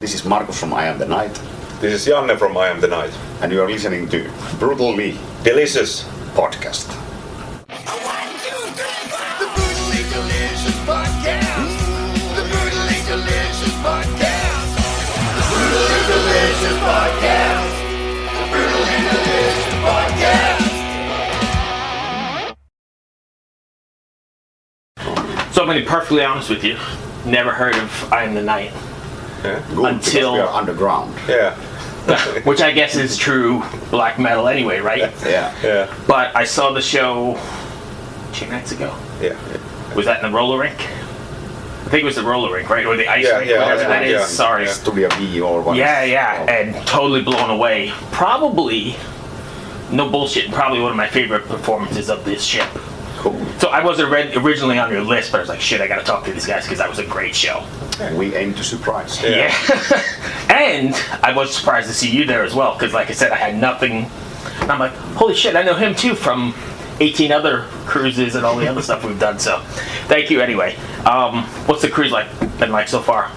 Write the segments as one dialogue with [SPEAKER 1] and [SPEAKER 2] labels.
[SPEAKER 1] This is Markus from I Am The Night.
[SPEAKER 2] This is Janne from I Am The Night.
[SPEAKER 1] And you are listening to Brutally
[SPEAKER 2] Delicious
[SPEAKER 1] Podcast.
[SPEAKER 3] So I'm going to be perfectly honest with you. Never heard of I Am The Night.
[SPEAKER 2] Yeah.
[SPEAKER 1] Good,
[SPEAKER 3] until
[SPEAKER 1] we are underground.
[SPEAKER 2] Yeah.
[SPEAKER 3] Which I guess is true black metal anyway, right?
[SPEAKER 2] Yeah.
[SPEAKER 3] But I saw the show 2 nights ago.
[SPEAKER 2] Yeah.
[SPEAKER 3] Was that in the roller rink? I think it was the roller rink, right? Or the ice rink, whatever that is.
[SPEAKER 2] Yeah.
[SPEAKER 3] Sorry.
[SPEAKER 2] Yeah.
[SPEAKER 1] Studio B or what?
[SPEAKER 3] Yeah. And totally blown away. Probably, no bullshit, probably one of my favorite performances of this ship.
[SPEAKER 1] Cool.
[SPEAKER 3] So I wasn't originally on your list, but I was like, shit, I gotta talk to these guys because that was a great show.
[SPEAKER 1] We aim to surprise.
[SPEAKER 3] Yeah. And I was surprised to see you there as well, because like I said, I had nothing. And I'm like, holy shit, I know him too from 18 other cruises and all the other stuff we've done. So thank you anyway. What's the cruise been like so far?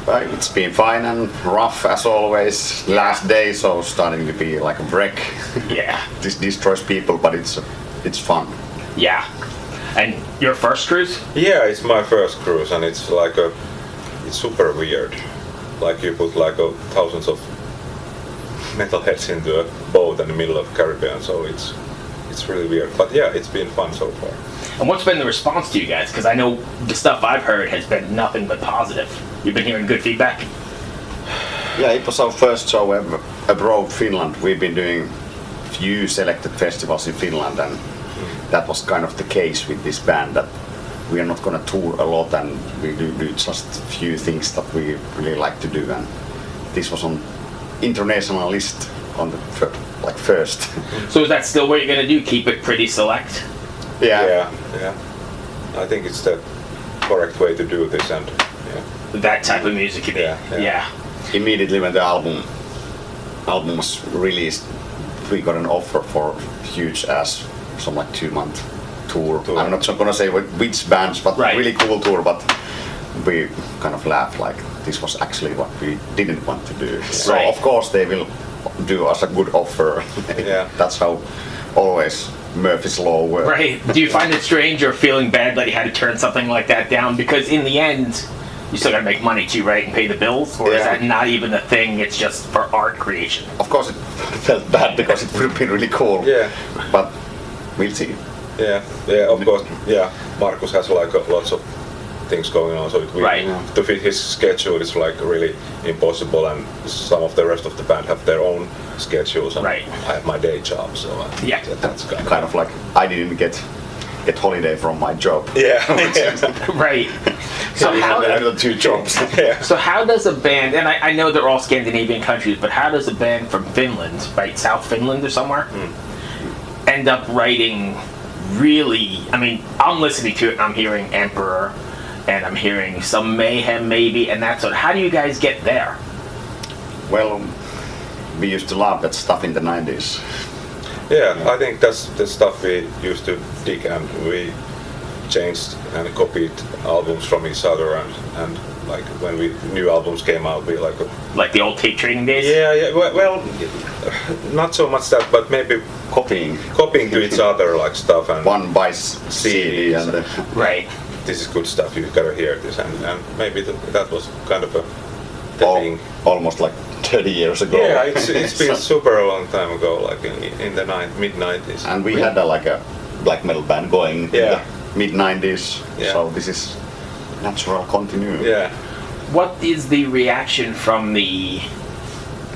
[SPEAKER 1] It's been fine and rough as always. Last day, so starting to be like a wreck.
[SPEAKER 3] Yeah.
[SPEAKER 1] This destroys people, but it's fun.
[SPEAKER 3] Yeah. And your first cruise?
[SPEAKER 2] Yeah, it's my first cruise, and it's like it's super weird. Like you put like thousands of metalheads into a boat in the middle of the Caribbean, so it's really weird. But yeah, it's been fun so far.
[SPEAKER 3] And what's been the response to you guys? Because I know the stuff I've heard has been nothing but positive. You've been hearing good feedback?
[SPEAKER 1] Yeah, it was our first show ever abroad Finland. We've been doing few selected festivals in Finland, and that was kind of the case with this band, that we are not going to tour a lot and we do just a few things that we really like to do, and this was on international list on the first.
[SPEAKER 3] So is that still what you're going to do? Keep it pretty select?
[SPEAKER 2] Yeah. I think it's the correct way to do this, and
[SPEAKER 3] That type of music, you mean? Yeah.
[SPEAKER 1] Immediately when the album was released, we got an offer for huge ass, some 2-month tour. I'm not gonna say which bands, but really cool tour, but we kind of laughed like this was actually what we didn't want to do. So of course they will do us a good offer.
[SPEAKER 2] Yeah.
[SPEAKER 1] That's how always Murphy's Law works.
[SPEAKER 3] Right. Do you find it strange or feeling bad that you had to turn something like that down? Because in the end, you still gotta make money too, right? And pay the bills? Or is that not even a thing, it's just for art creation?
[SPEAKER 1] Of course it felt bad because it would have been really cool.
[SPEAKER 2] Yeah.
[SPEAKER 1] But we'll see.
[SPEAKER 2] Yeah, of course. Yeah, Markus has lots of things going on, so to fit his schedule is really impossible, and some of the rest of the band have their own schedules, and I have my day job, so that's
[SPEAKER 1] kind of like I didn't get holiday from my job.
[SPEAKER 2] Yeah.
[SPEAKER 3] Right. So
[SPEAKER 1] how the 2 jobs.
[SPEAKER 3] So how does a band, and I know they're all Scandinavian countries, but how does a band from Finland, right, South Finland or somewhere, end up writing really, I mean, I'm listening to it and I'm hearing Emperor and I'm hearing some Mayhem maybe and that sort of, how do you guys get there?
[SPEAKER 1] Well, we used to love that stuff in the 90s.
[SPEAKER 2] Yeah, I think that's the stuff we used to dig, and we changed and copied albums from each other, and like when new albums came out, we
[SPEAKER 3] like the old tape trading days.
[SPEAKER 2] Yeah. Well, not so much that, but maybe
[SPEAKER 1] copying
[SPEAKER 2] to each other like stuff, and
[SPEAKER 1] one buys CD and
[SPEAKER 3] right.
[SPEAKER 2] This is good stuff. You gotta hear this, and maybe that was kind of a thing.
[SPEAKER 1] Almost like 30 years ago.
[SPEAKER 2] Yeah, it's been super long time ago, like in the mid-90s.
[SPEAKER 1] And we had a black metal band going in the mid-90s, so this is natural continuum.
[SPEAKER 2] Yeah.
[SPEAKER 3] What is the reaction from the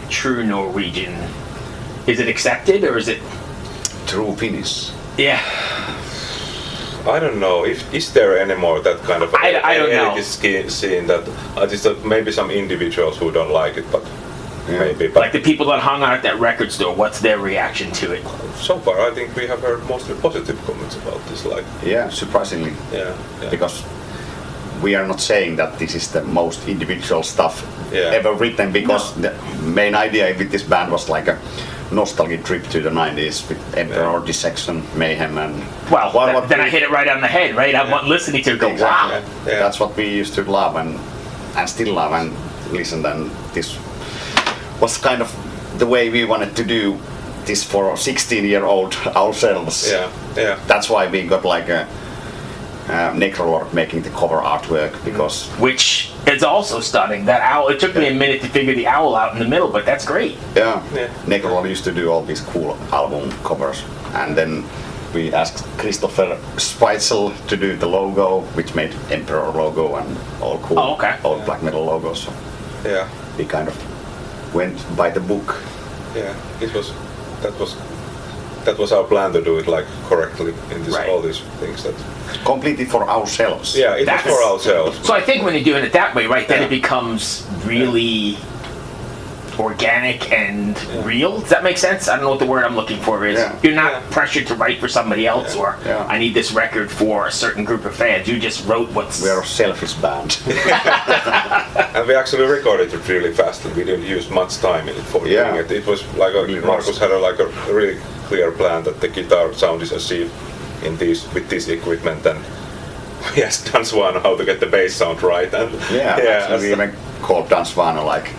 [SPEAKER 3] true Norwegian? Is it accepted or is it
[SPEAKER 1] true Finnish?
[SPEAKER 3] Yeah.
[SPEAKER 2] I don't know. Is there anymore that kind of
[SPEAKER 3] I don't know.
[SPEAKER 2] Scene that just maybe some individuals who don't like it, but maybe. But
[SPEAKER 3] like the people that hung out at that record store, what's their reaction to it?
[SPEAKER 2] So far, I think we have heard mostly positive comments about this.
[SPEAKER 1] Surprisingly.
[SPEAKER 2] Yeah.
[SPEAKER 1] Because we are not saying that this is the most individual stuff ever written, because the main idea with this band was like a nostalgic trip to the 90s with Emperor, Dissection, Mayhem, and
[SPEAKER 3] then I hit it right on the head, right? I'm listening to it, go, wow.
[SPEAKER 1] That's what we used to love and still love, and listened, and this was kind of the way we wanted to do this for 16-year-old ourselves.
[SPEAKER 2] Yeah.
[SPEAKER 1] That's why we got like a Necrolord making the cover artwork, because
[SPEAKER 3] Which is also stunning. That owl. It took me a minute to figure the owl out in the middle, but that's great.
[SPEAKER 1] yeah.
[SPEAKER 2] Yeah.
[SPEAKER 1] Necrolord used to do all these cool album covers, and then we asked Christopher Speitzel to do the logo, which made Emperor logo and all cool old black metal logos. So
[SPEAKER 2] Yeah.
[SPEAKER 1] we kind of went by the book.
[SPEAKER 2] Yeah. That was our plan to do it like correctly in this,
[SPEAKER 3] Right.
[SPEAKER 2] all these things that.
[SPEAKER 1] Completely for ourselves.
[SPEAKER 2] Yeah, it was
[SPEAKER 3] That's-
[SPEAKER 2] for ourselves.
[SPEAKER 3] So I think when you're doing it that way, right, then
[SPEAKER 2] Yeah.
[SPEAKER 3] it becomes really organic and real. Does that make sense? I don't know what the word I'm looking for is.
[SPEAKER 1] Yeah.
[SPEAKER 3] You're not
[SPEAKER 2] Yeah.
[SPEAKER 3] pressured to write for somebody else, or
[SPEAKER 1] Yeah.
[SPEAKER 3] I need this record for a certain group of fans. You just wrote what's...
[SPEAKER 1] We are a selfish band.
[SPEAKER 2] And we actually recorded it really fast, and we didn't use much time in it for
[SPEAKER 1] Yeah.
[SPEAKER 2] doing it. It was like
[SPEAKER 1] Really
[SPEAKER 2] Markus had a really clear plan that the guitar sound is achieved with this equipment, and we asked Dan Swan how to get the bass sound right. And
[SPEAKER 1] Actually, we even called Dan Svano like,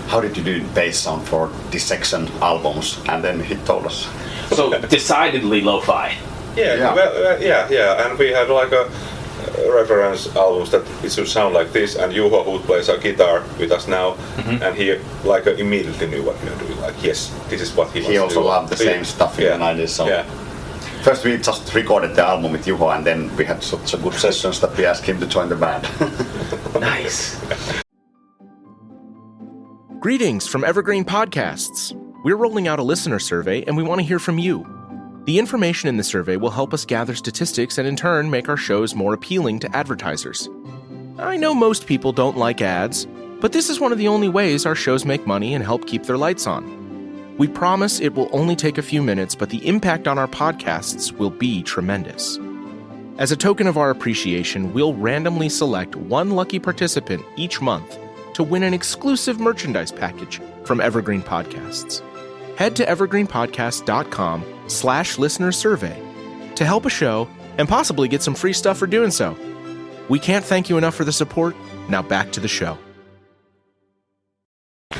[SPEAKER 1] how did you do bass sound for Dissection albums? And then he told us.
[SPEAKER 3] So decidedly lo-fi.
[SPEAKER 1] Yeah.
[SPEAKER 2] And we had like a reference albums that it should sound like this, and Juho, who plays a guitar with us now, and he immediately knew what we were doing. Like, yes, this is what he wants to do.
[SPEAKER 1] He also loved the same stuff in the 90s. So
[SPEAKER 2] Yeah.
[SPEAKER 1] first we just recorded the album with Juho, and then we had such a good sessions that we asked him to join the band.
[SPEAKER 3] Nice.
[SPEAKER 4] Greetings from Evergreen Podcasts. We're rolling out a listener survey, and we want to hear from you. The information in the survey will help us gather statistics and in turn make our shows more appealing to advertisers. I know most people don't like ads, but this is one of the only ways our shows make money and help keep their lights on. We promise it will only take a few minutes, but the impact on our podcasts will be tremendous. As a token of our appreciation, we'll randomly select one lucky participant each month to win an exclusive merchandise package from Evergreen Podcasts. Head to evergreenpodcast.com/listenersurvey to help a show and possibly get some free stuff for doing so. We can't thank you enough for the support. Now back to the show.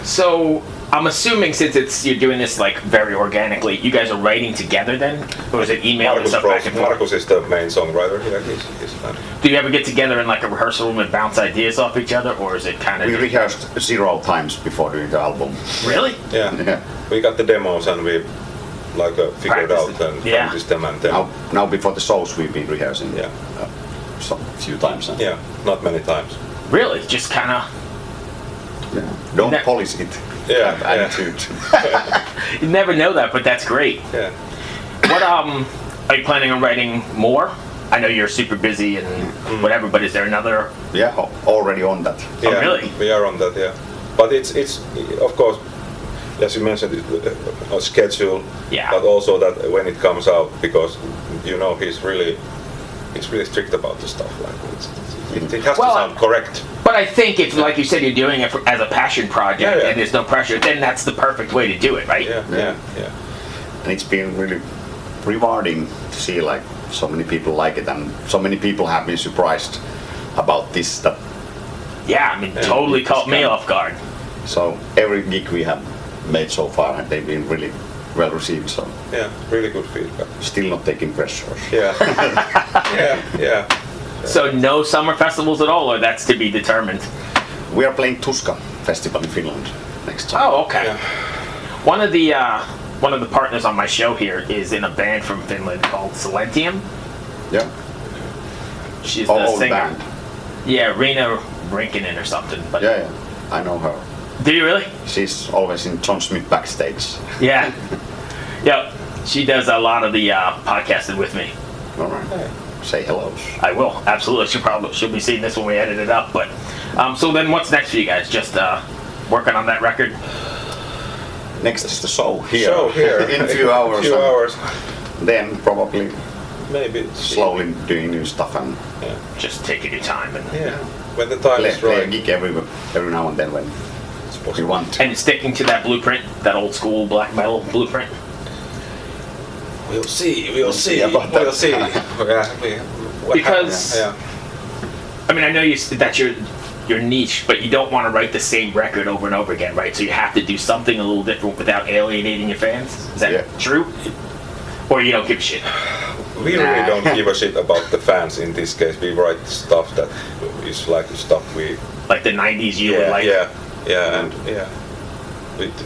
[SPEAKER 3] So I'm assuming since you're doing this like very organically, you guys are writing together then? Or is it email and stuff back and forth?
[SPEAKER 2] Markus is the main songwriter. Yeah, he's fun.
[SPEAKER 3] Do you ever get together in like a rehearsal room and bounce ideas off each other, or is it kind
[SPEAKER 1] We
[SPEAKER 3] of...
[SPEAKER 1] rehearsed 0 times before doing the album.
[SPEAKER 3] Really?
[SPEAKER 2] Yeah.
[SPEAKER 1] Yeah.
[SPEAKER 2] We got the demos and we figured
[SPEAKER 3] Practiced
[SPEAKER 2] out
[SPEAKER 3] it.
[SPEAKER 2] and
[SPEAKER 3] Yeah.
[SPEAKER 2] practiced them, and then
[SPEAKER 1] Now before the shows we've been rehearsing a few times.
[SPEAKER 2] yeah, not many times.
[SPEAKER 3] Really? Just kind of...
[SPEAKER 1] Yeah. Don't
[SPEAKER 3] Ne-
[SPEAKER 1] polish it.
[SPEAKER 2] Yeah,
[SPEAKER 1] Have
[SPEAKER 2] yeah.
[SPEAKER 1] attitude.
[SPEAKER 3] You never know that, but that's great.
[SPEAKER 2] Yeah.
[SPEAKER 3] What are you planning on writing more? I know you're super busy and whatever, but is there another...
[SPEAKER 1] Yeah, already on that.
[SPEAKER 3] Oh, really?
[SPEAKER 2] We are on that, yeah. But it's of course, as you mentioned, a schedule.
[SPEAKER 3] Yeah.
[SPEAKER 2] But also that when it comes out, because he's really strict about the stuff. Like it has to sound correct.
[SPEAKER 3] But I think if, like you said, you're doing it as a passion project
[SPEAKER 2] Yeah.
[SPEAKER 3] and there's no pressure, then that's the perfect way to do it, right?
[SPEAKER 2] Yeah.
[SPEAKER 1] And it's been really rewarding to see like so many people like it, and so many people have been surprised about this stuff.
[SPEAKER 3] Yeah, I mean, totally caught me off guard.
[SPEAKER 1] So every gig we have made so far, and they've been really well received. So
[SPEAKER 2] Yeah, really good feedback.
[SPEAKER 1] still not taking pressure.
[SPEAKER 2] Yeah. yeah.
[SPEAKER 3] So no summer festivals at all, or that's to be determined?
[SPEAKER 1] We are playing Tuska Festival in Finland next time.
[SPEAKER 3] Oh, okay.
[SPEAKER 2] Yeah.
[SPEAKER 3] One of the partners on my show here is in a band from Finland called Silentium.
[SPEAKER 1] Yeah.
[SPEAKER 3] She's
[SPEAKER 1] Oh,
[SPEAKER 3] the
[SPEAKER 1] old
[SPEAKER 3] singer.
[SPEAKER 1] band.
[SPEAKER 3] Yeah, Rina Rinkinen or something. But
[SPEAKER 1] Yeah. I know her.
[SPEAKER 3] do you really?
[SPEAKER 1] She's always in John Smith backstage.
[SPEAKER 3] Yeah. Yep. She does a lot of the podcasting with me.
[SPEAKER 1] All right. Say hello.
[SPEAKER 3] I will, absolutely. She'll be seeing this when we edit it up. But so then, what's next for you guys? Just working on that record.
[SPEAKER 1] Next is the show here. in a few hours. Then probably
[SPEAKER 2] Maybe
[SPEAKER 1] slowly doing new stuff and
[SPEAKER 3] Just taking your time and
[SPEAKER 2] when the time is
[SPEAKER 1] play a
[SPEAKER 2] right.
[SPEAKER 1] gig every now and then when we want.
[SPEAKER 3] and sticking to that blueprint, that old school black metal blueprint.
[SPEAKER 2] We'll see
[SPEAKER 1] about that.
[SPEAKER 2] We'll see.
[SPEAKER 3] Because I mean, I know that your niche, but you don't want to write the same record over and over again, right? So you have to do something a little different without alienating your fans. Is that true? Or you don't give a shit?
[SPEAKER 2] We really don't give a shit about the fans in this case. We write stuff that is like stuff we...
[SPEAKER 3] Like the 90s you would like?
[SPEAKER 2] And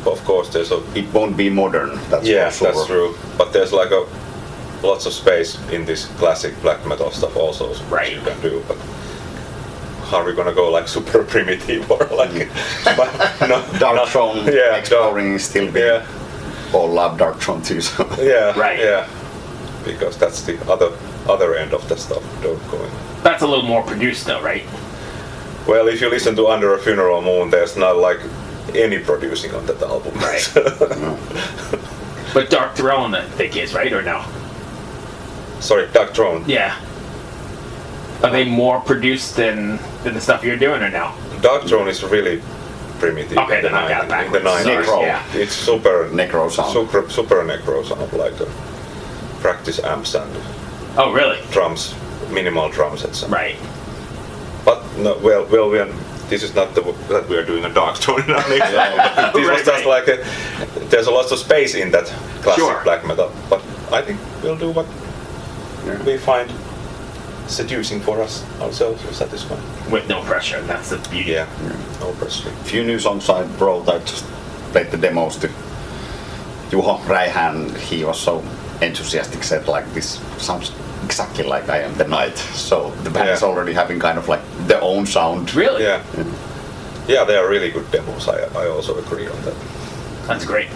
[SPEAKER 2] of course there's a...
[SPEAKER 1] It won't be modern, that's for sure.
[SPEAKER 2] That's true. But there's like lots of space in this classic black metal stuff also, which you can do. But are we gonna go like super primitive or like...
[SPEAKER 1] Dark Throne exploring is still big. All love Dark Throne too. So.
[SPEAKER 2] Because that's the other end of the stuff. Don't go in.
[SPEAKER 3] That's a little more produced though, right?
[SPEAKER 2] Well, if you listen to Under a Funeral Moon, there's not like any producing on that album.
[SPEAKER 3] Right. But Dark Throne, I think is, right, or no?
[SPEAKER 2] Sorry, Dark Throne.
[SPEAKER 3] Yeah. Are they more produced than the stuff you're doing, or no?
[SPEAKER 2] Dark Throne is really primitive.
[SPEAKER 3] Okay, then I got it backwards.
[SPEAKER 2] In the 90s.
[SPEAKER 1] Necro.
[SPEAKER 2] It's super
[SPEAKER 1] necro sound.
[SPEAKER 2] Super necro sound, like practice amps and
[SPEAKER 3] oh, really?
[SPEAKER 2] drums, minimal drums, etc.
[SPEAKER 3] Right.
[SPEAKER 2] But no, well, this is not that we are doing a Dark Throne in our next album. This was just like there's a lot of space in that classic black metal. But I think we'll do what we find seducing for us ourselves or satisfying.
[SPEAKER 3] With no pressure, that's the beauty.
[SPEAKER 2] Yeah, no pressure.
[SPEAKER 1] Few new songs I wrote, I just played the demos to Juho Räihän. He was so enthusiastic, said like, this sounds exactly like I Am the Night. So the band is already having kind of like their own sound.
[SPEAKER 3] Really?
[SPEAKER 2] Yeah, they are really good demos. I also agree on that.
[SPEAKER 3] That's great.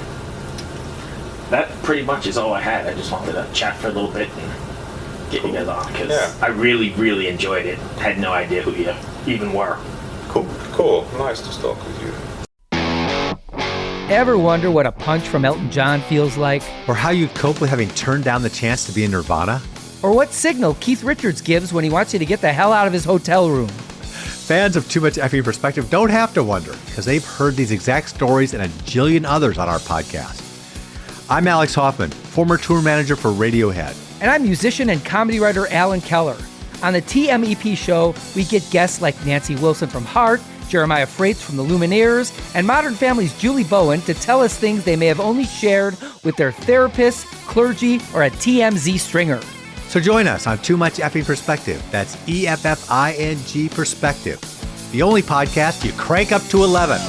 [SPEAKER 3] That pretty much is all I had. I just wanted to chat for a little bit and get you guys on because I really, really enjoyed it. Had no idea who you even were.
[SPEAKER 2] Cool. Nice to talk with you.
[SPEAKER 5] Ever wonder what a punch from Elton John feels like?
[SPEAKER 6] Or how you'd cope with having turned down the chance to be in Nirvana?
[SPEAKER 5] Or what signal Keith Richards gives when he wants you to get the hell out of his hotel room?
[SPEAKER 6] Fans of Too Much Effing Perspective don't have to wonder, because they've heard these exact stories and a jillion others on our podcast. I'm Alex Hoffman, former tour manager for Radiohead.
[SPEAKER 5] And I'm musician and comedy writer Alan Keller. On the TMEP show, we get guests like Nancy Wilson from Heart, Jeremiah Freites from the Lumineers, and Modern Family's Julie Bowen to tell us things they may have only shared with their therapist, clergy, or a TMZ stringer.
[SPEAKER 6] So join us on Too Much Effing Perspective. That's EFFING Perspective. The only podcast you crank up to 11.